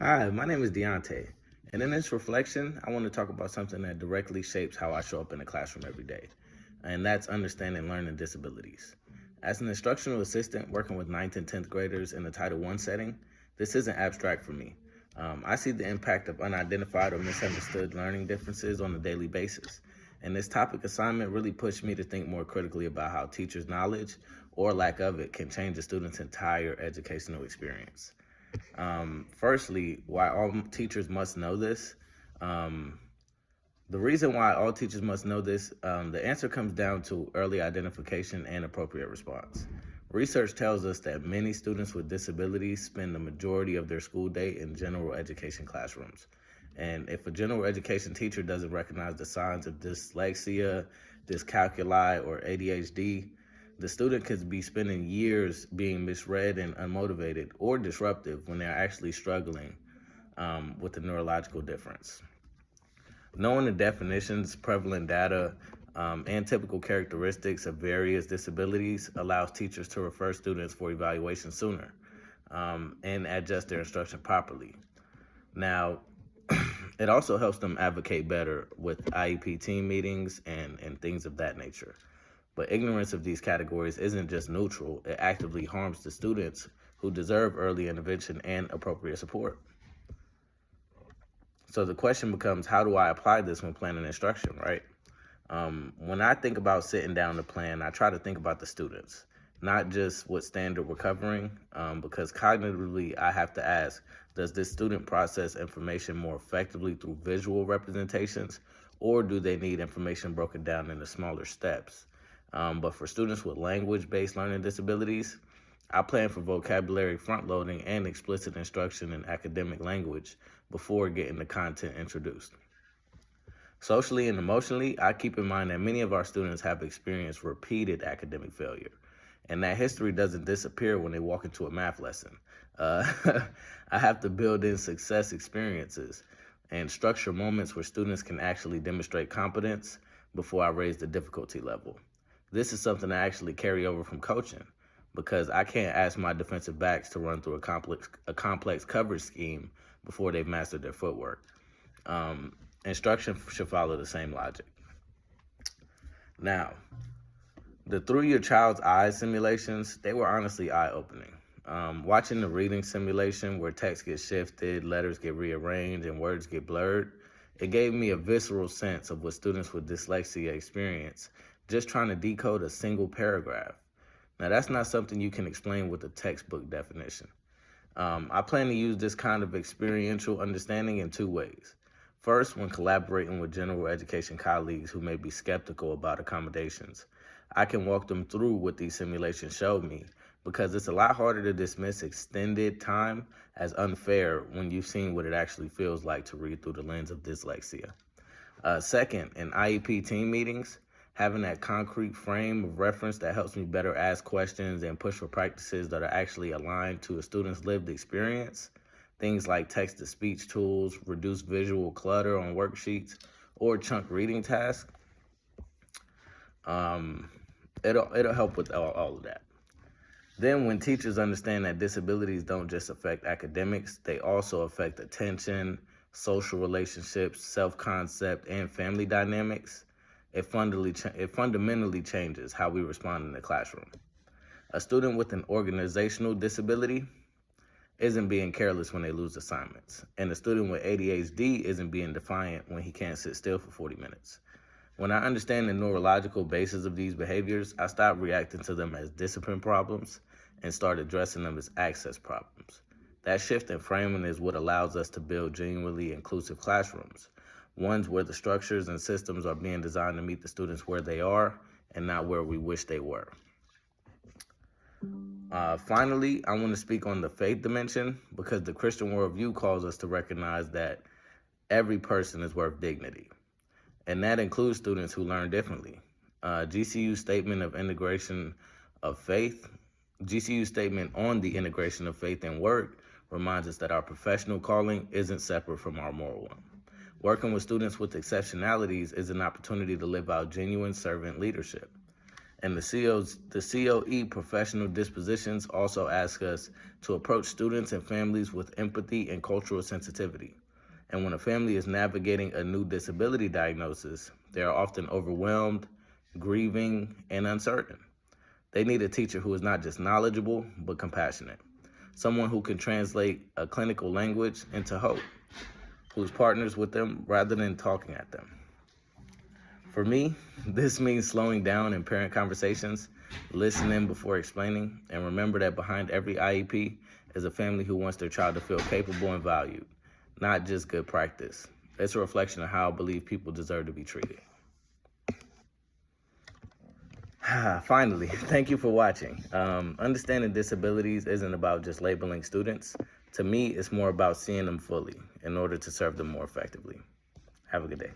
Hi, my name is Deontay, and in this reflection, I want to talk about something that directly shapes how I show up in the classroom every day, and that's understanding learning disabilities. As an instructional assistant working with ninth and 10th graders in a Title I setting, this isn't abstract for me. I see the impact of unidentified or misunderstood learning differences on a daily basis, and this topic assignment really pushed me to think more critically about how teachers' knowledge, or lack of it, can change a student's entire educational experience. Firstly, why all teachers must know this. Um, the reason why all teachers must know this, the answer comes down to early identification and appropriate response. Research tells us that many students with disabilities spend the majority of their school day in general education classrooms. And if a general education teacher doesn't recognize the signs of dyslexia, dyscalculia, or ADHD, the student could be spending years being misread and unmotivated or disruptive when they're actually struggling with the neurological difference. Knowing the definitions, prevalent data, and typical characteristics of various disabilities allows teachers to refer students for evaluation sooner and adjust their instruction properly. Now, it also helps them advocate better with IEP team meetings and things of that nature. But ignorance of these categories isn't just neutral, it actively harms the students who deserve early intervention and appropriate support. So the question becomes, how do I apply this when planning instruction, right? When I think about sitting down to plan, I try to think about the students, not just what standard we're covering, because cognitively I have to ask, does this student process information more effectively through visual representations, or do they need information broken down into smaller steps? But for students with language-based learning disabilities, I plan for vocabulary front-loading and explicit instruction in academic language before getting the content introduced. Socially and emotionally, I keep in mind that many of our students have experienced repeated academic failure, and that history doesn't disappear when they walk into a math lesson. Uh, I have to build in success experiences and structure moments where students can actually demonstrate competence before I raise the difficulty level. This is something I actually carry over from coaching because I can't ask my defensive backs to run through a complex coverage scheme before they've mastered their footwork. Um, Instruction should follow the same logic. Now, the Through Your Child's Eyes simulations, they were honestly eye-opening. Watching the reading simulation where text gets shifted, letters get rearranged, and words get blurred, it gave me a visceral sense of what students with dyslexia experience just trying to decode a single paragraph. Now, that's not something you can explain with a textbook definition. I plan to use this kind of experiential understanding in two ways. First, when collaborating with general education colleagues who may be skeptical about accommodations, I can walk them through what these simulations showed me because it's a lot harder to dismiss extended time as unfair when you've seen what it actually feels like to read through the lens of dyslexia. Second, in IEP team meetings, having that concrete frame of reference that helps me better ask questions and push for practices that are actually aligned to a student's lived experience. Things like text-to-speech tools, reduce visual clutter on worksheets, or chunk reading tasks. Um, it'll help with all of that. Then when teachers understand that disabilities don't just affect academics, they also affect attention, social relationships, self-concept, and family dynamics, it fundamentally changes how we respond in the classroom. A student with an organizational disability isn't being careless when they lose assignments, and a student with ADHD isn't being defiant when he can't sit still for 40 minutes. When I understand the neurological basis of these behaviors, I stop reacting to them as discipline problems and start addressing them as access problems. That shift in framing is what allows us to build genuinely inclusive classrooms, ones where the structures and systems are being designed to meet the students where they are and not where we wish they were. Finally, I want to speak on the faith dimension because the Christian worldview calls us to recognize that every person is worth dignity, and that includes students who learn differently. GCU's statement of integration of faith, GCU's statement on the integration of faith and work reminds us that our professional calling isn't separate from our moral one. Working with students with exceptionalities is an opportunity to live out genuine servant leadership. And the COE professional dispositions also ask us to approach students and families with empathy and cultural sensitivity. And when a family is navigating a new disability diagnosis, they are often overwhelmed, grieving, and uncertain. They need a teacher who is not just knowledgeable, but compassionate. Someone who can translate a clinical language into hope, who's partners with them rather than talking at them. For me, this means slowing down in parent conversations, listening before explaining, and remember that behind every IEP is a family who wants their child to feel capable and valued, not just good practice. It's a reflection of how I believe people deserve to be treated. Finally, thank you for watching. Understanding disabilities isn't about just labeling students. To me, it's more about seeing them fully in order to serve them more effectively. Have a good day.